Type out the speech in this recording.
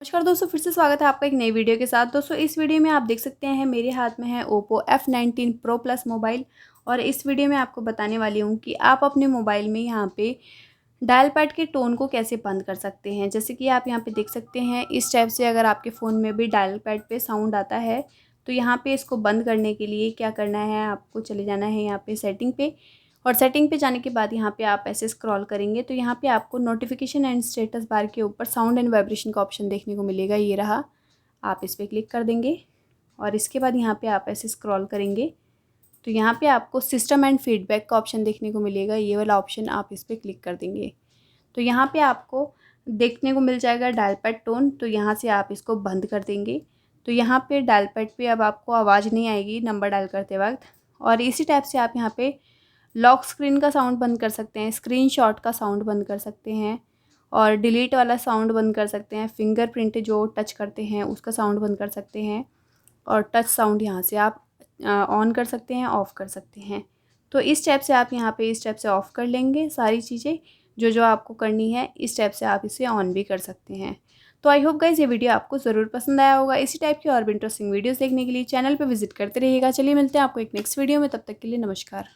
नमस्कार दोस्तों, फिर से स्वागत है आपका एक नई वीडियो के साथ। दोस्तों इस वीडियो में आप देख सकते हैं मेरे हाथ में है Oppo F19 Pro Plus mobile. और इस वीडियो में आपको बताने वाली हूँ कि आप अपने मोबाइल में यहाँ पे डायल पैड के टोन को कैसे बंद कर सकते हैं। जैसे कि आप यहाँ पे देख सकते हैं इस टाइप से अगर आपके फ़ोन में भी डायल पैड पे साउंड आता है तो यहाँ पे इसको बंद करने के लिए क्या करना है, आपको चले जाना है यहाँ पे सेटिंग पे। और सेटिंग पे जाने के बाद यहाँ पे आप ऐसे स्क्रॉल करेंगे तो यहाँ पे आपको नोटिफिकेशन एंड स्टेटस बार के ऊपर साउंड एंड वाइब्रेशन का ऑप्शन देखने को मिलेगा। ये रहा, आप इस पर क्लिक कर देंगे और इसके बाद यहाँ पे आप ऐसे स्क्रॉल करेंगे तो यहाँ पे आपको सिस्टम एंड फीडबैक का ऑप्शन देखने को मिलेगा। ये वाला ऑप्शन आप इस पर क्लिक कर देंगे तो यहाँ पे आपको देखने को मिल जाएगा डायल पैड टोन। तो यहाँ से आप इसको बंद कर देंगे तो यहाँ पे डायल पैड पे अब आपको आवाज़ नहीं आएगी नंबर डायल करते वक्त। और इसी टाइप से आप यहाँ पे लॉक स्क्रीन का साउंड बंद कर सकते हैं, स्क्रीनशॉट का साउंड बंद कर सकते हैं और डिलीट वाला साउंड बंद कर सकते हैं। फिंगरप्रिंट जो टच करते हैं उसका साउंड बंद कर सकते हैं और टच साउंड यहाँ से आप ऑन कर सकते हैं, ऑफ़ कर सकते हैं। तो इस टाइप से आप यहाँ पे इस टाइप से ऑफ़ कर लेंगे सारी चीज़ें जो जो आपको करनी है। इस टाइप से आप इसे ऑन भी कर सकते हैं। तो आई होप गाइज़ ये वीडियो आपको ज़रूर पसंद आया होगा। इसी टाइप की और भी इंटरेस्टिंग वीडियोस देखने के लिए चैनल पे विजिट करते रहिएगा। चलिए मिलते हैं आपको एक नेक्स्ट वीडियो में, तब तक के लिए नमस्कार।